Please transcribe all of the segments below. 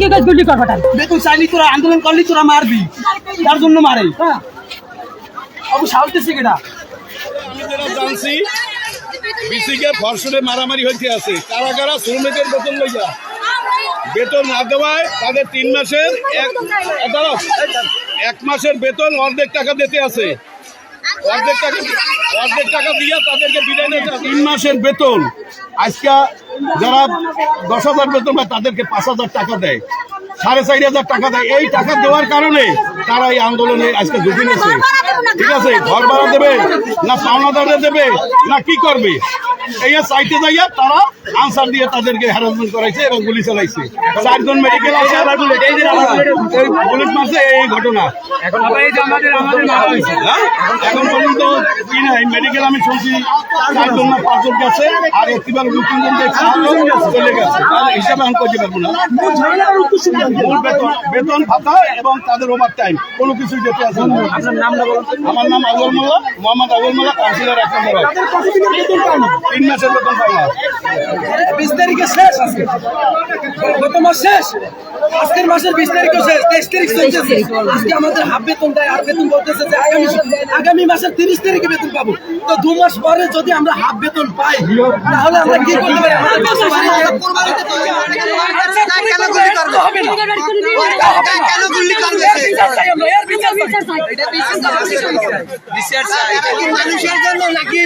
কে গুলি কর ফাটান বেতন চাইলি তোরা আন্দোলন করলি তোরা মারবি তার জন্য মারে হ্যাঁ অবু সাউতেছে কেডা আমি যেটা জানছি বিসিকে ফরসলে মারামারি হইতে আছে কারা কারা শ্রমিকের বেতন লইয়া বেতন না দেওয়ায় তাদের 3 মাসের এক মাসের বেতন অর্ধেক টাকা দিতে আছে অর্ধেক টাকা দিয়ে তাদেরকে বিদায় নিতে 3 মাসের বেতন আজকে যারা 10,000 বেতন পায় তাদেরকে 5,000 টাকা দেয় 4,500 টাকা দেয় এই টাকা দেওয়ার কারণে তারা এই আন্দোলনে আজকে ঝুঁকি নিয়েছে ঠিক আছে ঘর ভাড়া দেবে না পাওনাদারে দেবে না কি করবে এই সাইটে যাইয়া তারা আনসার দিয়ে তাদেরকে হ্যারাসমেন্ট করাইছে এবং গুলি চালাইছে 4 জন মেডিকেল পুলিশ মারছে এই ঘটনা এখন পর্যন্ত কি নাই মেডিকেল আমি শুনছি 4 জন না 5 জন গেছে আর একবার 2-3 জন চলে গেছে তার হিসাবে আমি করতে পারবো না মূল বেতন ভাতা এবং তাদের ওভার টাইম কোনো কিছু যেতে আছে না আমার নাম আজল মোল্লা মোহাম্মদ আজল মোল্লা কাউন্সিলর 1 নম্বর 3 মাসের বেতন পাই না 20 তারিখে শেষ আজকে গত মাস শেষ আজকের মাসের 20 তারিখে শেষ 23 তারিখ চলতেছে আজকে আমাদের হাফ বেতন দেয় আর বেতন বলতেছে যে আগামী মাসের 30 তারিখে বেতন পাবো তো 2 মাস পরে যদি আমরা হাফ বেতন পাই তাহলে আমরা কি করতে পারি আমাদের কাছে কেন গুলি করবে হবে না কেন গুলি করবে এটা বিচার চাই মানুষের জন্য নাকি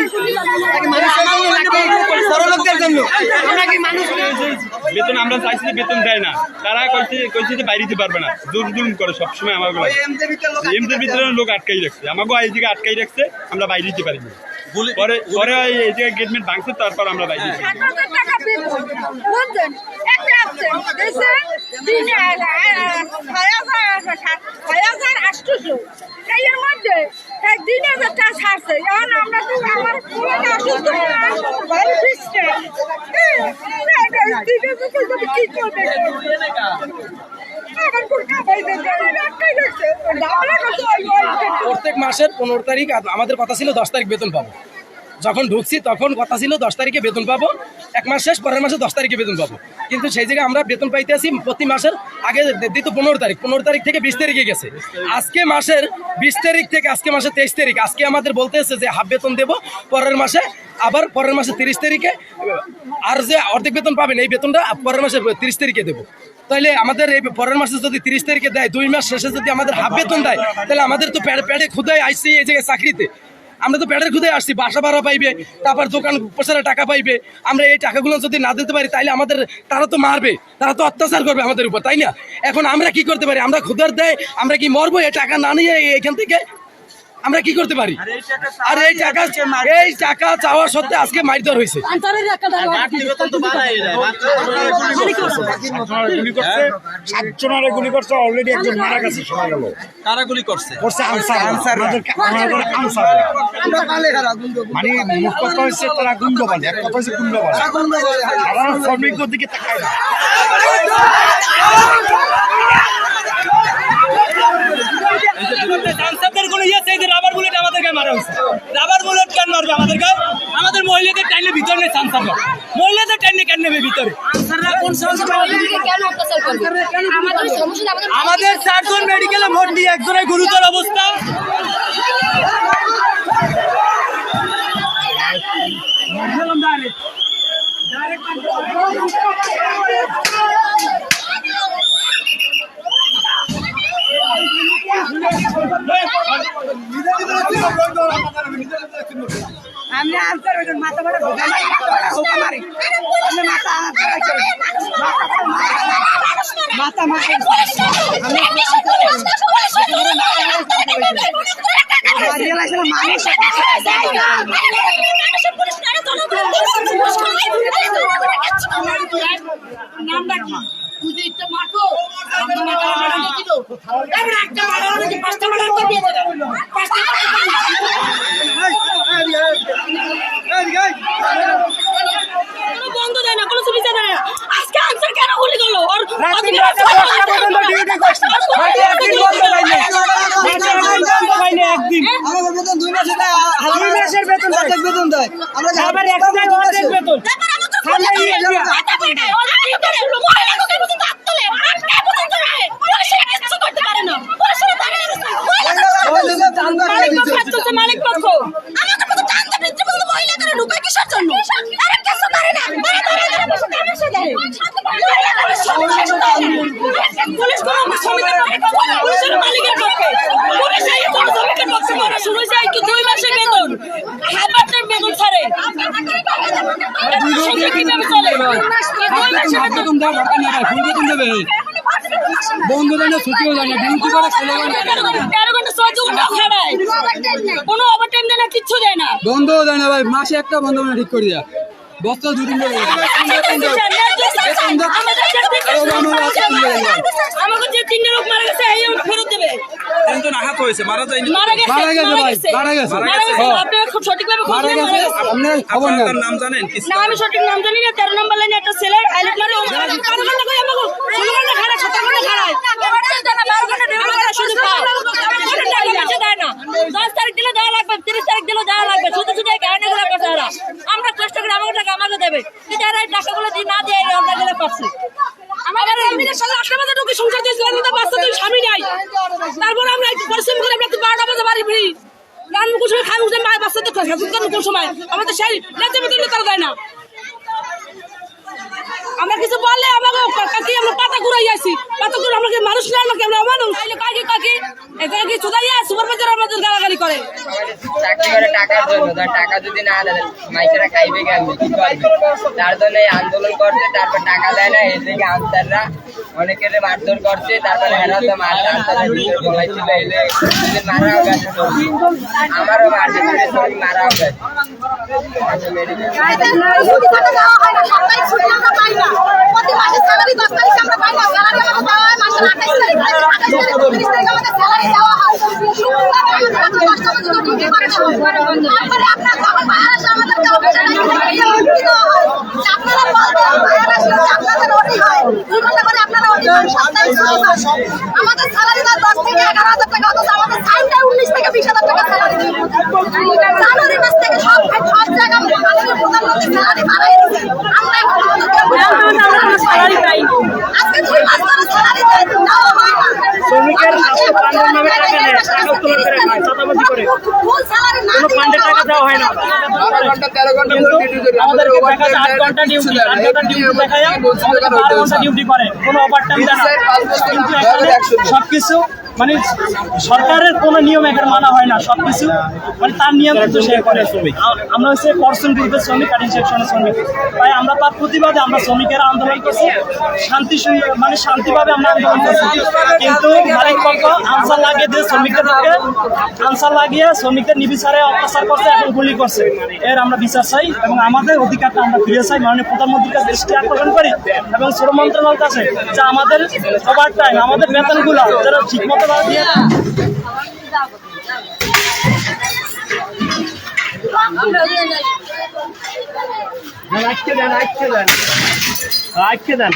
মানুষের জন্য নাকি বড়লোকদের জন্য আমরা কি মানুষ বেতন আমরা চাইছি বেতন দেয় না তারা কইছে যে বাইরে দিতে পারবে না জুলুম করে সবসময় আমাকে এমদের ভিতরে লোক আটকাই রাখছে আমাকে এই জায়গায় আটকাই রাখছে আমরা বাইরে দিতে পারি না পরে পরে এই জায়গায় গেটমেন্ট ভাঙছে তারপর আমরা বাইরে দিচ্ছি প্রত্যেক মাসের 15 তারিখ আমাদের কথা ছিল 10 তারিখ বেতন পাবো যখন ঢুকছি তখন কথা ছিল 10 তারিখে বেতন পাবো 1 মাস শেষ পরের মাসে 10 তারিখে বেতন পাবো কিন্তু সেই জায়গায় আমরা বেতন পাইতে আসি প্রতি মাসের আগে দিত 15 তারিখ থেকে 20 তারিখে গেছে আজকে মাসের 20 তারিখ থেকে আজকে মাসের 23 তারিখ আজকে আমাদের বলতে এসেছে যে হাফ বেতন দেবো পরের মাসে আবার পরের মাসে 30 তারিখে আর যে অর্ধেক বেতন পাবেন এই বেতনটা পরের মাসে 30 তারিখে দেবো তাহলে আমাদের এই পরের মাসে যদি 30 তারিখে দেয় 2 মাস শেষে যদি আমাদের হাফ বেতন দেয় তাহলে আমাদের তো পেটে ক্ষুধায় আইসি এই জায়গায় চাকরিতে আমরা তো পেটের ক্ষুধায় আসছি বাসা ভাড়া পাইবে তারপর দোকান পয়সার টাকা পাইবে আমরা এই টাকাগুলো যদি না দিতে পারি তাহলে আমাদের তারা তো মারবে তারা তো অত্যাচার করবে আমাদের উপর তাই না এখন আমরা কি করতে পারি আমরা ক্ষুধার দেয় আমরা কি মরবো এই টাকা না নিয়ে এখান থেকে আমরা কি করতে পারি আর এই টাকা চাওয়া সত্ত্বে আজকে মারধর হয়েছে গুলি করছে অলরেডি একজন মারা গেছে শোনা গেল কারা গুলি করছে মানে মুখ কথা হচ্ছে তারা গুন্ড বাজে এক কথা হচ্ছে গুন্ড বাজে সাধারণ শ্রমিকদের দিকে তাকায় না রাবার বুলেট আমাদেরকে মারা হয়েছে রাবার বুলেট কেন মারবে আমাদেরকে আমাদের মহিলাদের টাইনে ভিতর নেই সানসার মহিলাদের টাইনে কেন নেবে ভিতরে আমাদের 4 জন মেডিকেলে ভর্তি একজনের গুরুতর অবস্থা हमने आंसर माता बड़ा मारी माता বন্ধ দেয় না কোনো সুবিধা দেয় না আজকে আনসার কেন গুলি করলো ওর একদিন আমাদের বেতন 2 মাসের বেতন বেতন দেয় আমরা আবার এক বেতন মালিক পক্ষ আমাদের মতো কান্দা পিতৃ বন্ধু মহিলা করে ঢুকায় কিসের জন্য আরে কিছু করে না পুলিশ কোনো শ্রমিকের পুলিশের মালিকের পক্ষে পুলিশ এই কোনো শ্রমিকের পক্ষে করে শুরু যায় কি 2 মাসের বেতন হাবাটের বেতন ছাড়ে সংসার কিভাবে চলে 2 মাসের বেতন দেওয়া দরকার না ভাই, ফুল বেতন দেবে। বন্ধু দেয় না, ছুটিও দেয় না, ডিউটি করে 13 ঘন্টা 14 ঘন্টা খাড়ায় কোনো ওভারটাইম দেয় না, কিচ্ছু দেয় না। বন্ধও দেয় না ভাই, মাসে একটা বন্ধ মানে ঠিক করে দেয়া বস্তা 2 দিন আমাকে যে 3 লোক মারা গেছে এই ফেরত দেবে। আহত হয়েছে, মারা যায়নি। মারা গেছে ভাই, মারা গেছে। আপনি সঠিকভাবে খবর মারা গেছে, নেন। আপনার খবর নেন। তার নাম জানেন? না আমি সঠিক নাম জানি না। 13 নম্বর লাইনে একটা ছেলের হাইলাইট মারে ও 13 ঘন্টা করে আমাকে 16 ঘন্টা খাড়া 17 ঘন্টা খাড়ায় 12 ঘন্টা ডিউটি করে শুধু খায় টাকা পয়সা দেয় না। 10 তারিখ দিলে দেওয়া লাগবে, 30 তারিখ দিলে দেওয়া লাগবে, শুধু শুধু এই কাহিনীগুলো করছে এরা। আমরা কষ্ট করে আমাকে টাকা আমাকে দেবে, কিন্তু এরা এই টাকাগুলো দিয়ে না দিয়ে আমরা গেলে পাচ্ছি। আমাদের এমনিতে সাথে 8টা বাজে ঢুকে সংসার দিয়েছিলাম, কিন্তু বাচ্চা তো স্বামী নাই। তারপর আমরা একটু পরিশ্রম করে আমরা 12টা বাজে বাড়ি ফিরি, রান কোন সময় খাই উঠে মা বাচ্চা তো কোন সময় আমাদের সেই লেজে বেতন তারা দেয় না। আমরা কিছু বললে আমাকে কাকি আমরা পাতা ঘুরাই আসি, পাতা ঘুরে আমাকে মানুষ না, আমাকে আমরা মানুষ কাকি কাকি এখানে কি চুদাইয়া সুপারভাইজার আমাদের গালাগালি করে। চাকরি করে টাকার জন্য, ধর টাকা যদি না দেয় মাইসেরা খাইবে কেমনি, কি করবে? তার জন্য এই আন্দোলন করছে। তারপর টাকা দেয় না, এর দিকে আনসাররা অনেকের মারধর করছে। তারপরে হেরা তো বলাইছিল, এলে মারাও গেছে, আমারও মারছে, মারাও গেছে। আমাদের স্যালারি 10 থেকে 11,000 টাকা, অথচ আমাদের সাইনটা 19 থেকে 20,000 টাকা স্যালারি দিই। জানুয়ারি মাস থেকে সব জায়গা আমাদের প্রধানমন্ত্রী স্যালারি বাড়াই দিচ্ছে। আমরা এখন কোনো স্যালারি পাই না। আজকে 2 মাস ধরে স্যালারি দেওয়া হয় না। শ্রমিকের পান্ডের নামে টাকা নেয়, টাকা উত্তোলন করে খায়, চাঁদাবাজি করে। ফুল স্যালারি না, কোনো ফান্ডে টাকা দেওয়া হয় না। 12 ঘন্টা 13 ঘন্টা ডিউটি করে আমাদের দেখা যায় 8 ঘন্টা ডিউটি, 8 ঘন্টা ডিউটি দেখায়, 12 ঘন্টা ডিউটি করে, কোনো ওভারটাইম দেয় না। কিন্তু এখানে সবকিছু মানে সরকারের কোনো নিয়ম এখানে মানা হয় না, সবকিছু মানে তার নিয়ম কিন্তু সে করে। আমরা হচ্ছে করসন গ্রুপের শ্রমিক, কাটিং সেকশনের শ্রমিক, তাই আমরা তার প্রতিবাদে আমরা শ্রমিকেরা আন্দোলন করছি, মানে শান্তিভাবে আমরা আন্দোলন করছি। কিন্তু মালিক পক্ষ আনসার লাগিয়ে দিয়ে শ্রমিকদেরকে আনসার লাগিয়ে শ্রমিকদের নির্বিচারে অত্যাচার করছে এবং গুলি করছে। এর আমরা বিচার চাই এবং আমাদের অধিকারটা আমরা ফিরে চাই। মাননীয় প্রধানমন্ত্রীর কাছে দৃষ্টি আকর্ষণ করি এবং শ্রম মন্ত্রণালয়ের কাছে যে আমাদের ওভারটাইম, আমাদের বেতনগুলো যারা ঠিকমতো দিয়ে আজকে দেন